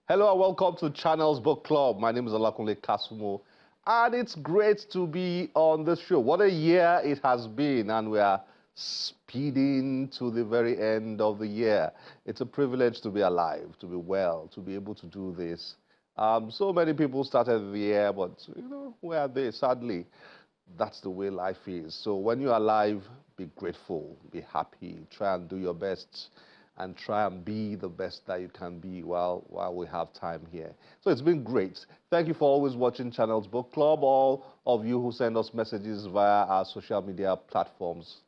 Hello and welcome to Channels Book Club. My name is Olakunle Kasumo, and it's great to be on this show. What a year it has been, and we are speeding to the very end of the year. It's a privilege to be alive, to be well, to be able to do this. So many people started the year, but where are they? Sadly, that's the way life is. So when you're alive, be grateful, be happy, try and do your best, and try and be the best that you can be while we have time here. So it's been great. Thank you for always watching Channels Book Club, all of you who send us messages via our social media platforms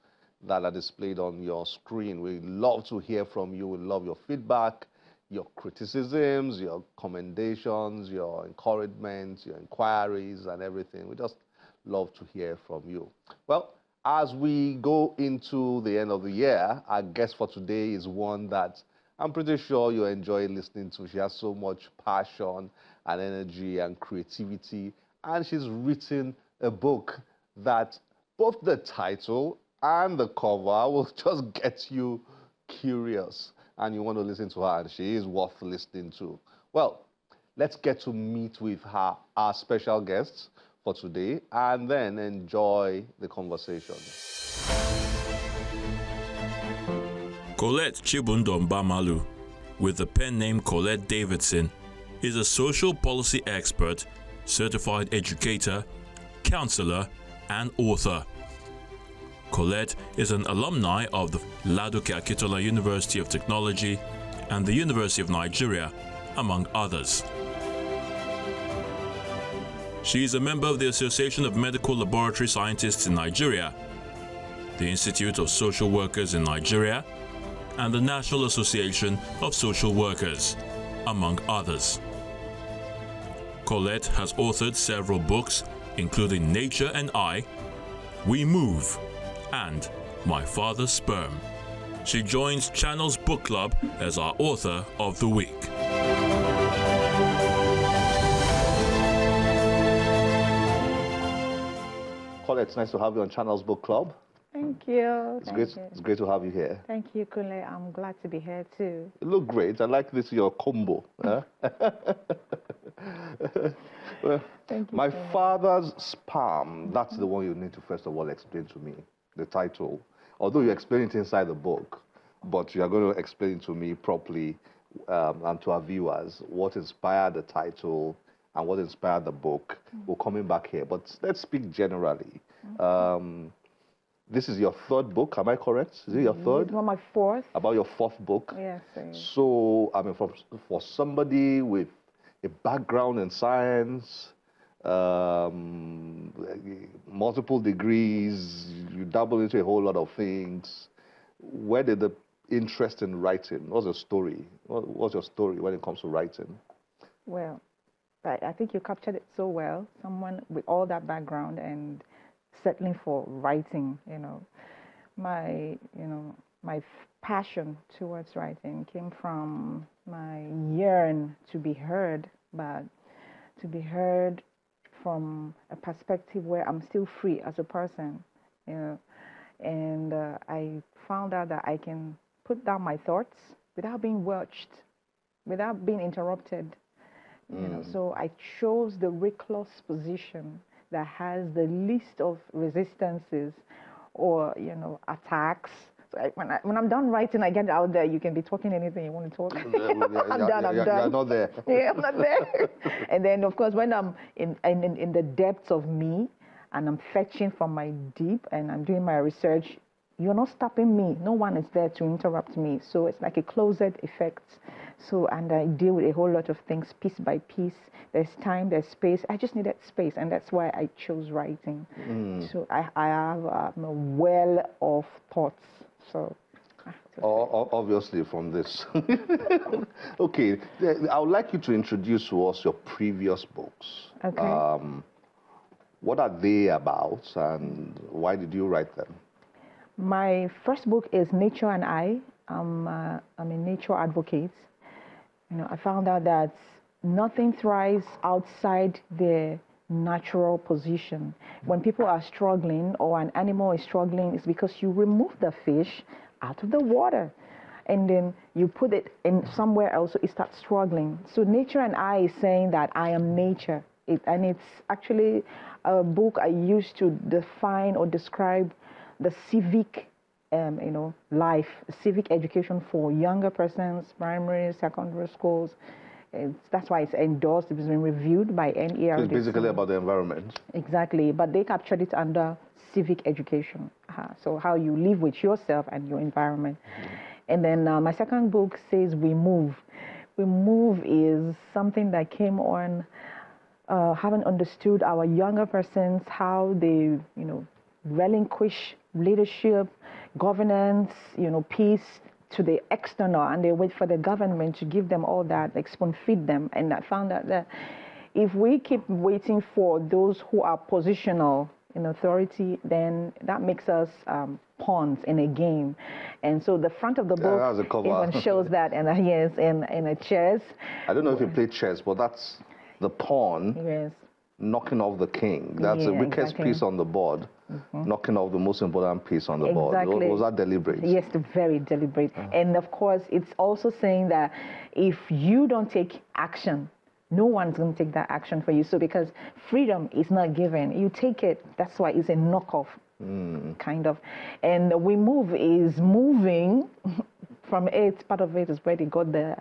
that are displayed on your screen. We love to hear from you. We love your feedback, your criticisms, your commendations, your encouragements, your inquiries, and everything. We just love to hear from you. Well, as we go into the end of the year, our guest for today is one that I'm pretty sure you enjoy listening to. She has so much passion and energy and creativity, and she's written a book that both the title and the cover will just get you curious, and you want to listen to her, and she is worth listening to. Well, let's get to meet with her, our special guest for today, and then enjoy the conversation. Collette Chibundombamalu, with the pen name Collette Davidson, is a social policy expert, certified educator, counselor, and author. Collette is an alumni of the Ladoke Akintola University of Technology and the University of Nigeria, among others. She is a member of the Association of Medical Laboratory Scientists in Nigeria, the Institute of Social Workers in Nigeria, and the National Association of Social Workers, among others. Collette has authored several books, including Nature and I, We Move, and My Father's Sperm. She joins Channels Book Club as our author of the week. Collette, it's nice to have you on Channels Book Club. Thank you. It's great to have you here. Thank you, Collette. I'm glad to be here too. You look great. I like this, your combo. Huh? Well, Thank you. My Father's Sperm, that's the one you need to first of all explain to me, the title. Although you explain it inside the book, but you are going to explain it to me properly and to our viewers what inspired the title and what inspired the book. We're coming back here, but let's speak generally. This is your third book, am I correct? Is it your third? It's my fourth. About your fourth book? Yes. So, I mean, for somebody with a background in science, multiple degrees, you dabble into a whole lot of things. Where did the interest in writing, what's your story? What's your story when it comes to writing? Well, I think you captured it so well. Someone with all that background and settling for writing, my passion towards writing came from my yearn to be heard, but to be heard from a perspective where I'm still free as a person, and I found out that I can put down my thoughts without being watched, without being interrupted. So I chose the recluse position that has the least of resistances or attacks. So when I'm done writing, I get out there. You can be talking anything you want to talk. I'm done. You're not there. Yeah, I'm not there. And then of course when I'm in the depths of me and I'm fetching from my deep and I'm doing my research, you're not stopping me. No one is there to interrupt me. So it's like a closet effect. So, and I deal with a whole lot of things piece by piece. There's time, there's space. I just needed space, and that's why I chose writing. So I have a well of thoughts. So obviously from this. Okay, I would like you to introduce to us your previous books. Okay. What are they about, and why did you write them? My first book is Nature and I. I'm a nature advocate. I found out that nothing thrives outside their natural position. When people are struggling or an animal is struggling, it's because you remove the fish out of the water. and then you put it in somewhere else, so it starts struggling. So Nature and I is saying that I am nature. And it's actually a book I used to define or describe the civic life, civic education for younger persons, primary, secondary schools. That's why it's endorsed. It's been reviewed by NERD. It's basically about the environment. Exactly, but they captured it under civic education. So how you live with yourself and your environment. And then my second book says We Move. We Move is something that came on having understood our younger persons, how they, relinquish leadership, governance, peace to the external, and they wait for the government to give them all that, like spoon feed them. And I found out that if we keep waiting for those who are positional in authority, then that makes us pawns in a game. And so the front of the book even shows that, and yes, in a chess. I don't know if you play chess, but that's the pawn knocking off the king. That's the weakest piece on the board, knocking off the most important piece on the board. Was that deliberate? Yes, very deliberate. And of course, it's also saying that if you don't take action, no one's going to take that action for you. So because freedom is not given, you take it. That's why it's a knockoff, kind of. And We Move is moving. From it, part of it is where they got the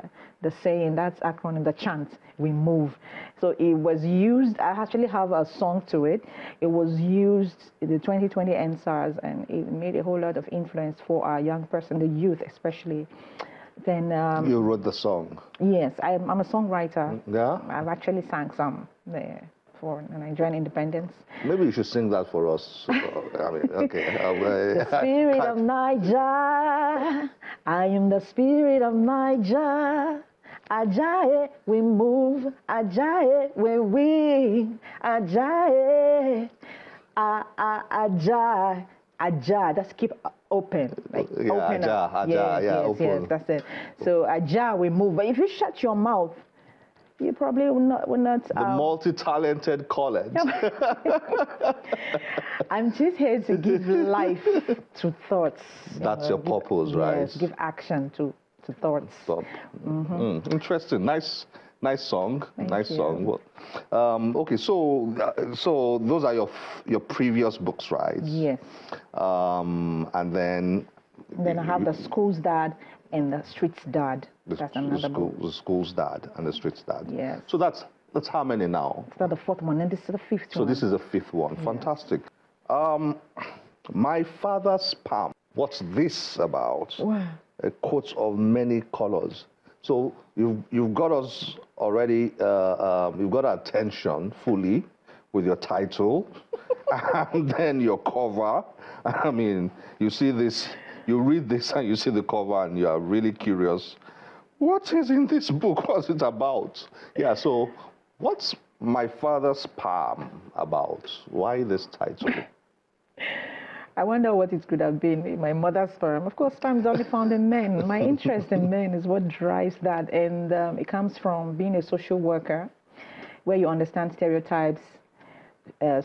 saying, that's acronym, the chant, We Move. So it was used, I actually have a song to it. It was used in the 2020 NSARS, and it made a whole lot of influence for our young person, the youth especially. Then you wrote the song? Yes, I'm a songwriter. Yeah? I've actually sang some there for Nigerian independence. Maybe you should sing that for us. I mean, okay. The spirit of Niger, I am the spirit of Niger. Ajaye, we move. Ajaye, we win. Ajaye, Ajaye, Ajaye. Just keep open, like open up. Ajaye, yes, open. Yes, that's it. So Ajaye, we move. But if you shut your mouth, you probably will not. The multi-talented Collette. I'm just here to give life to thoughts. That's your purpose, right? Yes, give action to thoughts. Interesting. Nice song. Thank you. Song. Okay, so those are your previous books, right? Yes. And then I have the School's Dad and the Street's Dad. That's another book. The School's Dad and the Street's Dad. Yes. So that's how many now? That's the fourth one, and this is the fifth one. So this is the fifth one. Yes. Fantastic. My Father's Sperm. What's this about? Wow. A coat of many colors. So you've got us already. You've got our attention fully with your title, and then your cover. I mean, you see this. You read this and you see the cover and you are really curious. What is in this book? What's it about? Yeah, so what's My Father's Sperm about? Why this title? I wonder what it could have been in my mother's sperm. Of course, sperm is only found in men. My interest in men is what drives that. And it comes from being a social worker, where you understand stereotypes,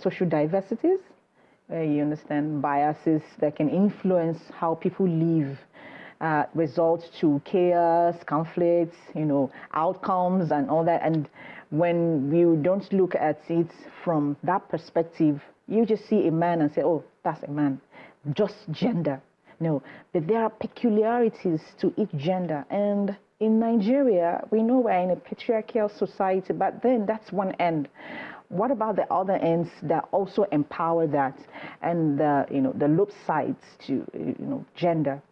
social diversities, where you understand biases that can influence how people live, results to chaos, conflicts, outcomes and all that. And when you don't look at it from that perspective, you just see a man and say, oh, that's a man, just gender. No, but there are peculiarities to each gender. And in Nigeria, we know we're in a patriarchal society, but then that's one end. What about the other ends that also empower that, and the loop sides to gender?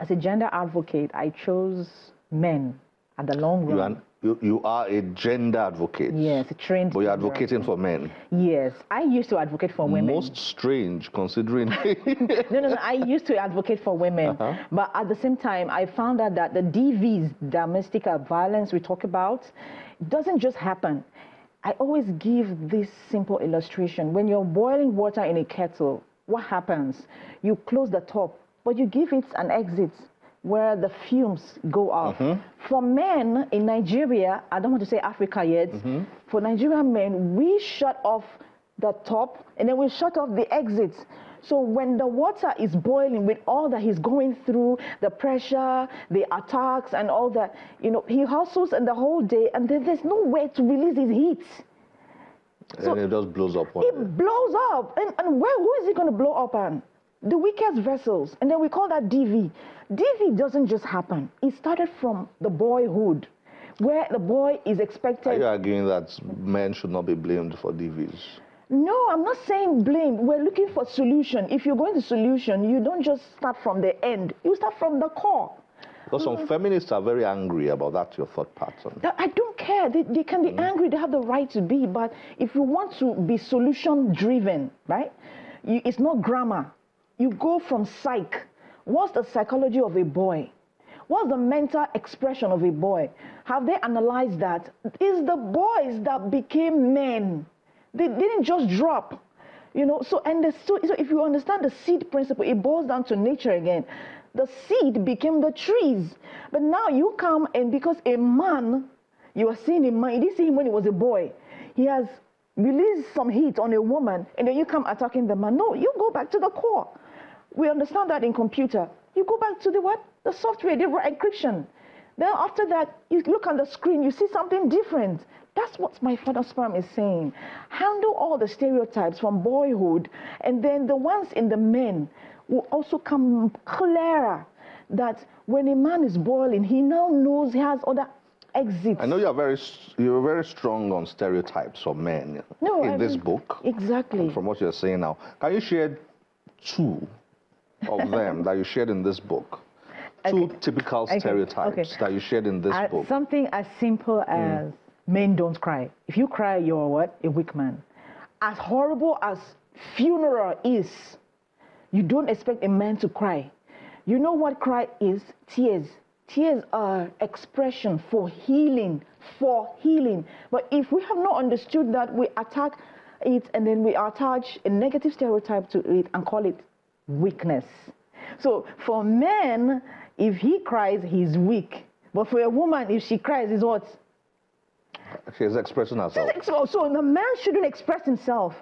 As a gender advocate, I chose men at the long run. You are a gender advocate. Yes, a trained. But you're advocating for men. Yes, I used to advocate for women. Most strange, considering. No. I used to advocate for women, but at the same time, I found out that the DVs, domestic violence we talk about, doesn't just happen. I always give this simple illustration. When you're boiling water in a kettle, what happens? You close the top, but you give it an exit where the fumes go off. For men in Nigeria, I don't want to say Africa yet, for Nigerian men, we shut off the top and then we shut off the exits. So when the water is boiling with all that he's going through, the pressure, the attacks and all that, he hustles in the whole day, and then there's no way to release his heat. So and it just blows up. It blows up. And who is it going to blow up on? The weakest vessels. And then we call that DV. DV doesn't just happen. It started from the boyhood, where the boy is expected. Are you arguing that men should not be blamed for DVs? No, I'm not saying blame. We're looking for solution. If you're going to solution, you don't just start from the end. You start from the core. Because some feminists are very angry about that, your thought pattern. I don't care. They can be angry. They have the right to be. But if you want to be solution-driven, right, it's not grammar. You go from psych. What's the psychology of a boy? What's the mental expression of a boy? Have they analyzed that? It's the boys that became men. They didn't just drop, So if you understand the seed principle, it boils down to nature again. The seed became the trees. But now you come, and because a man, you are seeing a man, you didn't see him when he was a boy. He has released some heat on a woman, and then you come attacking the man. No, you go back to the core. We understand that in computer. You go back to the what? The software, the encryption. Then after that, you look on the screen, you see something different. That's what my father's sperm is saying. Handle all the stereotypes from boyhood, and then the ones in the men will also come clearer, that when a man is boiling, he now knows he has other exits. I know you're very strong on stereotypes of men in this book. Exactly. From what you're saying now. Can you share two of them that you shared in this book? Two typical stereotypes that you shared in this book. Something as simple as men don't cry. If you cry, you're what? A weak man. As horrible as funeral is, you don't expect a man to cry. You know what cry is? Tears. Tears are expression for healing, But if we have not understood that, we attack it, and then we attach a negative stereotype to it and call it weakness. So for men, if he cries, he's weak. But for a woman, if she cries, is what? She's expressing herself. So the man shouldn't express himself.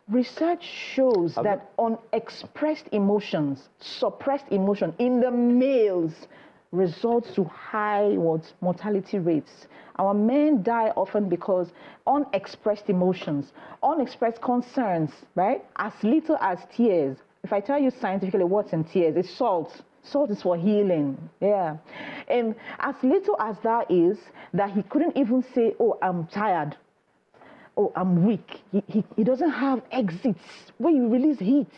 Research shows that unexpressed emotions, suppressed emotion in the males results to high mortality rates. Our men die often because unexpressed emotions, unexpressed concerns, right? As little as tears. If I tell you scientifically what's in tears, it's salt. Salt is for healing, yeah. And as little as that is, that he couldn't even say, oh, I'm tired. Oh, I'm weak. He doesn't have exits where you release heat,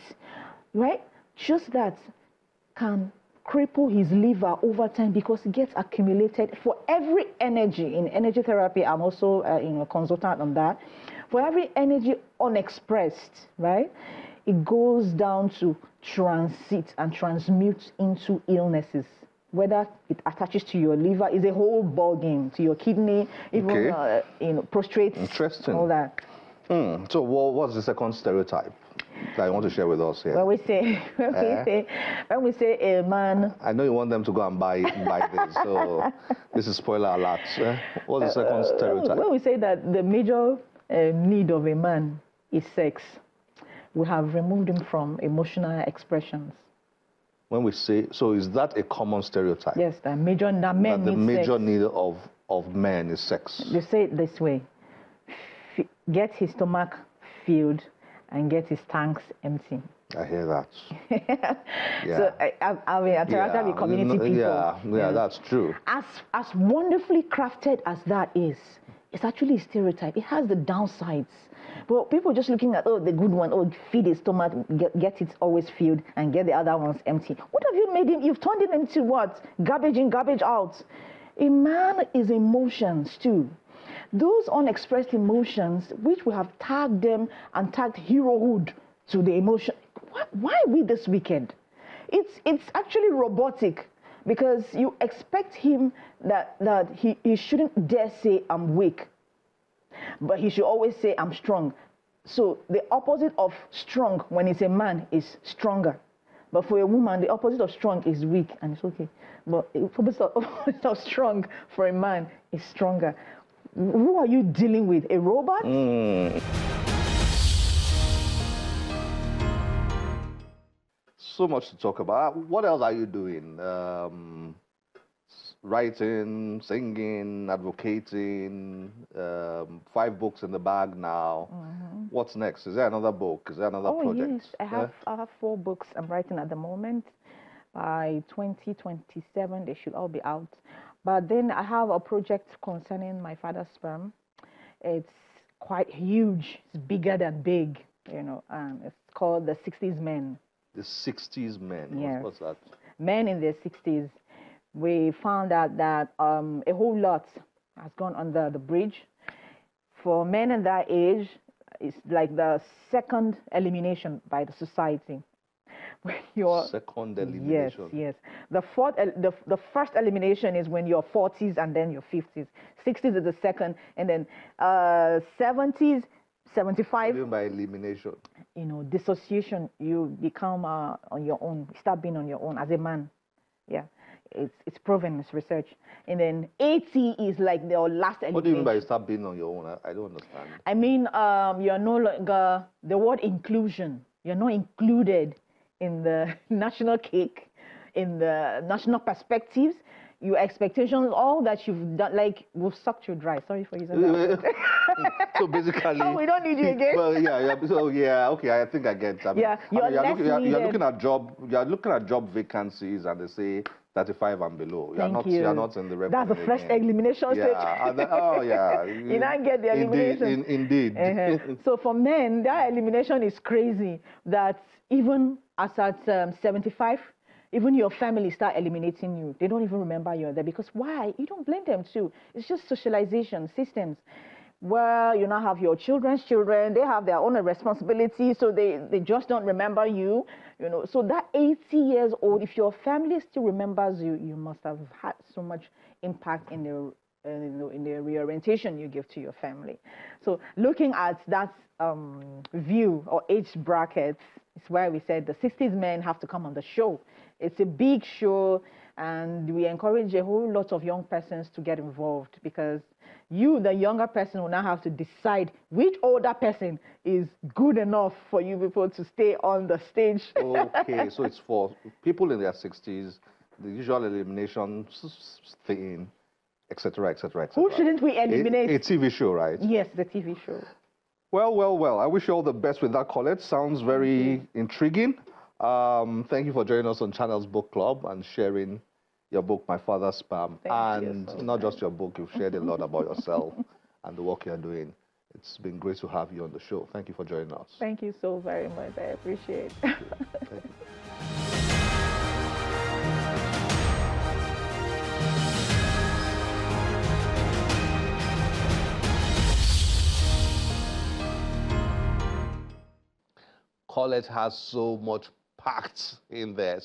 right? Just that can cripple his liver over time because it gets accumulated. For every energy, in energy therapy, I'm also a consultant on that. For every energy unexpressed, right? It goes down to transit and transmute into illnesses. Whether it attaches to your liver is a whole ballgame, to your kidney, even prostrate, interesting, all that. So what's the second stereotype that you want to share with us here? When we say a man. I know you want them to go and buy this, so this is spoiler alert. What's the second stereotype? When we say that the major need of a man is sex, we have removed him from emotional expressions. When we say, so is that a common stereotype? Yes, the major need of men is sex. You say it this way: get his stomach filled and get his tanks empty. I hear that. Yeah. So I mean, interacted with community people. Yeah, that's true. As wonderfully crafted as that is, it's actually a stereotype. It has the downsides. But people just looking at, oh, the good one, feed his stomach, get it always filled, and get the other ones empty. What have you made him? You've turned him into what? Garbage in, garbage out. A man is emotions too. Those unexpressed emotions, which we have tagged them and tagged herohood to the emotion. Why are we this wicked? It's actually robotic, because you expect him that he shouldn't dare say, I'm weak. But he should always say, I'm strong. So the opposite of strong when it's a man is stronger. But for a woman, the opposite of strong is weak, and it's okay. But the opposite of strong for a man is stronger. Who are you dealing with? A robot? so much to talk about. What else are you doing? Writing, singing, advocating, 5 books in the bag now. What's next? Is there another book? Is there another project? Yes, I have 4 books I'm writing at the moment. By 2027, they should all be out. But then I have a project concerning my father's sperm. It's quite huge. It's bigger than big, you know. It's called The 60s Men. The 60s Men? Yes. What's that? Men in their 60s. We found out that a whole lot has gone under the bridge. For men in that age, it's like the second elimination by the society. Second elimination. Yes. The first elimination is when you're 40s and then your 50s. 60s is the second, and then 70s, 75. What do you mean by elimination? You know, dissociation. You become on your own. You start being on your own as a man. Yeah, it's proven. It's research. And then 80 is like the last elimination. What do you mean by start being on your own? I don't understand. I mean, you're no longer the word inclusion. You're not included in the national cake, in the national perspectives, your expectations, all that you've done, like, we've sucked you dry. Sorry for using that. So basically... Oh, we don't need you again. Well, yeah, okay, I think I get it. You're looking at job vacancies, and they say 35 and below. You're not in the revenue. That's the first elimination stage. Yeah. You don't get the elimination. Indeed. So for men, that elimination is crazy. That even as at 75, even your family start eliminating you. They don't even remember you're there. Because why? You don't blame them too. It's just socialization systems. Where you now have your children's children, they have their own responsibilities, so they just don't remember you. You know, so that 80 years old, if your family still remembers you, you must have had so much impact in the reorientation you give to your family. So looking at that view or age brackets, it's why we said the 60s men have to come on the show. It's a big show, and we encourage a whole lot of young persons to get involved, because you, the younger person, will now have to decide which older person is good enough for you people to stay on the stage. Okay, so it's for people in their 60s, the usual elimination thing, etc., etc., etc. Who shouldn't we eliminate? A TV show, right? Yes, the TV show. Well. I wish you all the best with that, Collette. Sounds very intriguing. Thank you for joining us on Channels Book Club and sharing your book, My Father's Sperm. And not just your book, you've shared a lot about yourself and the work you're doing. It's been great to have you on the show. Thank you for joining us. Thank you so very much. I appreciate it. Thank you. Collette has so much packed in there,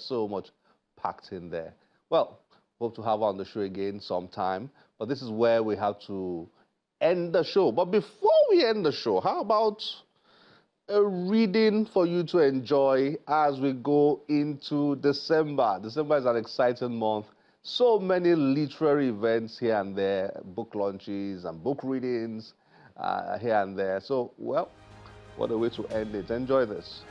Well, hope to have her on the show again sometime, but this is where we have to end the show. But before we end the show, how about a reading for you to enjoy as we go into December? December is an exciting month. So many literary events here and there, book launches and book readings here and there. So, well, what a way to end it. Enjoy this.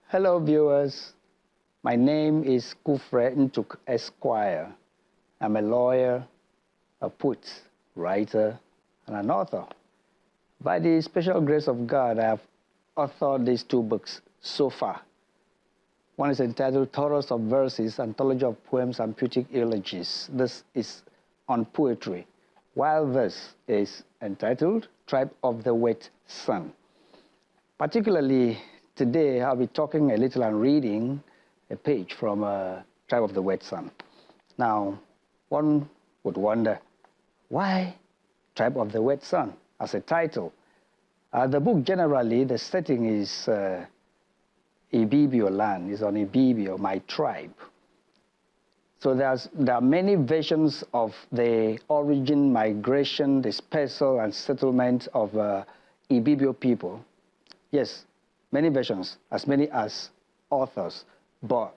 Hello, viewers. My name is Kufre Ntuk Esquire. I'm a lawyer, a poet, writer, and an author. By the special grace of God, I have authored these 2 books so far. One is entitled Taurus of Verses, Anthology of Poems and Poetic Eulogies. This is on poetry, while this is entitled Tribe of the Wet Sun. Particularly today, I'll be talking a little and reading a page from Tribe of the Wet Sun. Now, one would wonder, why Tribe of the Wet Sun as a title? The book generally, the setting is Ibibio land, is on Ibibio, my tribe. So there are many versions of the origin, migration, dispersal, and settlement of Ibibio people. Yes, many versions, as many as authors. But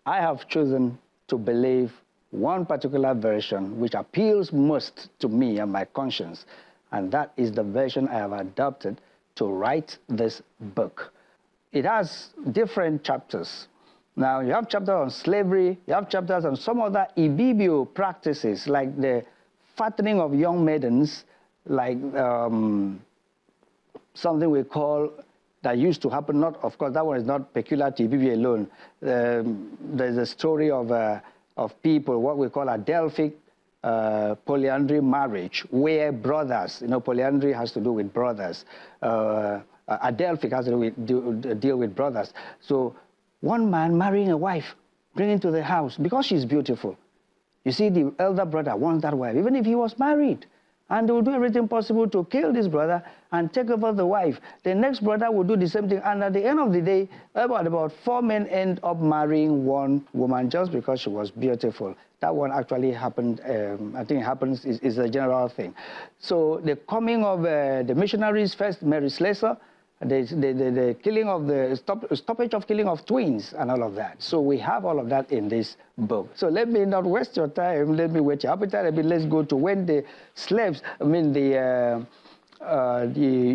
I have chosen to believe one particular version which appeals most to me and my conscience, and that is the version I have adopted to write this book. It has different chapters. Now, you have chapters on slavery, you have chapters on some other Ibibio practices, like the fattening of young maidens, like something we call, that used to happen, not, of course, that one is not peculiar to Ibibio alone. There's a story of people, what we call Adelphic polyandry marriage, where brothers, polyandry has to do with brothers. Adelphic has to deal with brothers. So one man marrying a wife, bringing to the house because she's beautiful. You see, the elder brother wants that wife, even if he was married. And they will do everything possible to kill this brother and take over the wife. The next brother will do the same thing. And at the end of the day, about 4 men end up marrying one woman just because she was beautiful. That one actually happened, I think it happens, is a general thing. So the coming of the missionaries first, Mary Slessor, the killing of the stoppage of killing of twins and all of that. So we have all of that in this book. So let me not waste your time. Let me whet your appetite a bit. Let's go to when the slaves, the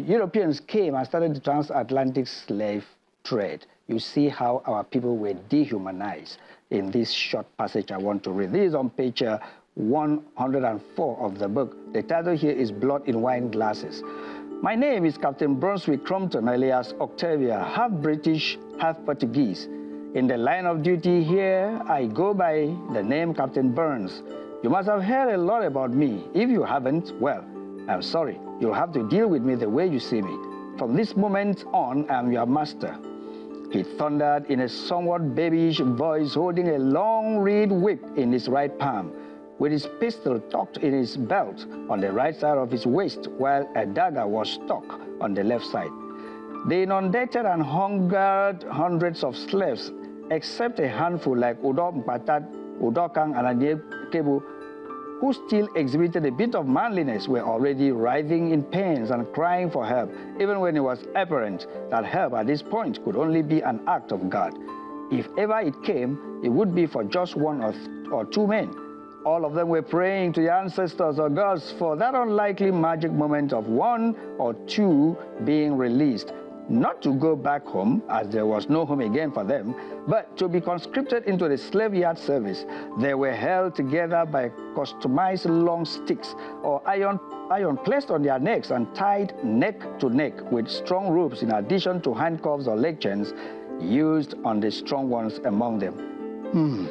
Europeans came and started the transatlantic slave trade. You see how our people were dehumanized in this short passage I want to read. This is on page 104 of the book. The title here is Blood in Wine Glasses. My name is Captain Brunswick Crompton, alias Octavia, half British, half Portuguese. In the line of duty here, I go by the name Captain Burns. You must have heard a lot about me. If you haven't, well, I'm sorry. You'll have to deal with me the way you see me. From this moment on, I'm your master. He thundered in a somewhat babyish voice, holding a long reed whip in his right palm, with his pistol tucked in his belt on the right side of his waist, while a dagger was stuck on the left side. They inundated and hungered hundreds of slaves, except a handful like Udom Patat, Udokang, and Anye Kebu, who still exhibited a bit of manliness, were already writhing in pains and crying for help, even when it was apparent that help at this point could only be an act of God. If ever it came, it would be for just one or two men. All of them were praying to the ancestors or gods for that unlikely magic moment of one or two being released, not to go back home, as there was no home again for them, but to be conscripted into the slave yard service. They were held together by customized long sticks or iron placed on their necks and tied neck to neck with strong ropes, in addition to handcuffs or leg chains used on the strong ones among them.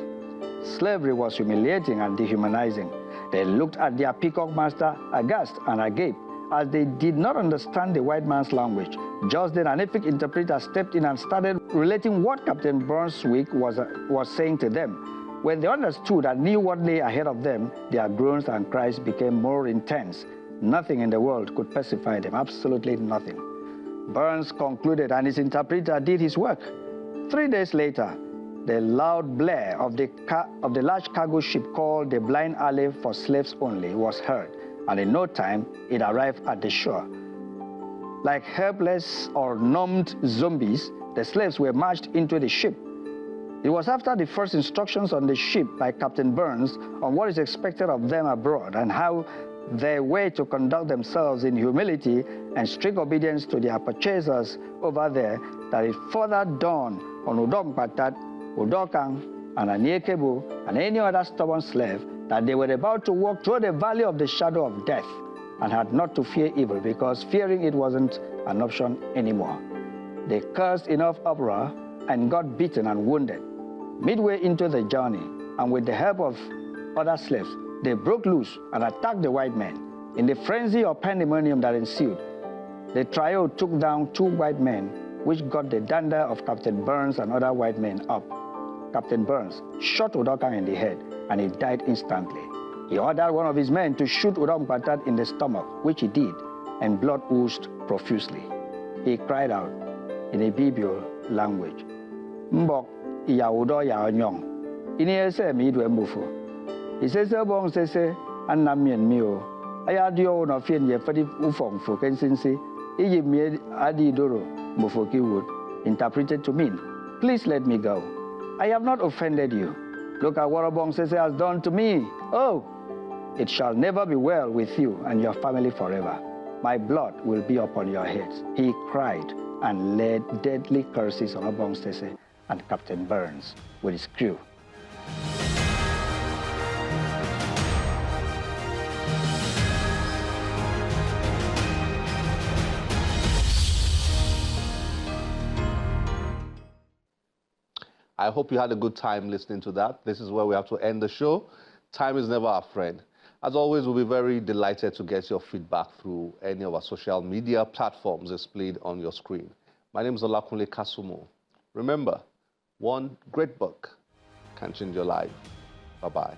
Slavery was humiliating and dehumanizing. They looked at their peacock master aghast and agape, as they did not understand the white man's language. Just then, an epic interpreter stepped in and started relating what Captain Brunswick was saying to them. When they understood and knew what lay ahead of them, their groans and cries became more intense. Nothing in the world could pacify them, absolutely nothing. Burns concluded, and his interpreter did his work. 3 days later, the loud blare of the large cargo ship called the Blind Alley for Slaves Only was heard, and in no time it arrived at the shore. Like helpless or numbed zombies, the slaves were marched into the ship. It was after the first instructions on the ship by Captain Burns on what is expected of them abroad and how they were to conduct themselves in humility and strict obedience to their purchasers over there, that it further dawned on Udom Patat, Udokang, and Anyekebu, and any other stubborn slave, that they were about to walk through the valley of the shadow of death and had not to fear evil, because fearing it wasn't an option anymore. They caused enough uproar and got beaten and wounded. Midway into the journey, and with the help of other slaves, they broke loose and attacked the white men. In the frenzy of pandemonium that ensued, the trio took down 2 white men, which got the dander of Captain Burns and other white men up. Captain Burns shot Udokang in the head, and he died instantly. He ordered one of his men to shoot Udom Patat in the stomach, which he did, and blood oozed profusely. He cried out in a Ibibio language, "Mbok iya udo ya onyong. Ini ese mi idwe mbufu. Isese bong sese annamien mio. Ayadio no fien ye fadi ufong fu kensinsi. Iyi mi adi doro mbufu ki would," interpreted to mean, "Please let me go. I have not offended you. Look at what Obongsese has done to me. Oh, it shall never be well with you and your family forever. My blood will be upon your heads. He cried and laid deadly curses on Obongsese and Captain Burns with his crew. I hope you had a good time listening to that. This is where we have to end the show. Time is never our friend. As always, we'll be very delighted to get your feedback through any of our social media platforms displayed on your screen. My name is Olakunle Kasumo. Remember, one great book can change your life. Bye-bye.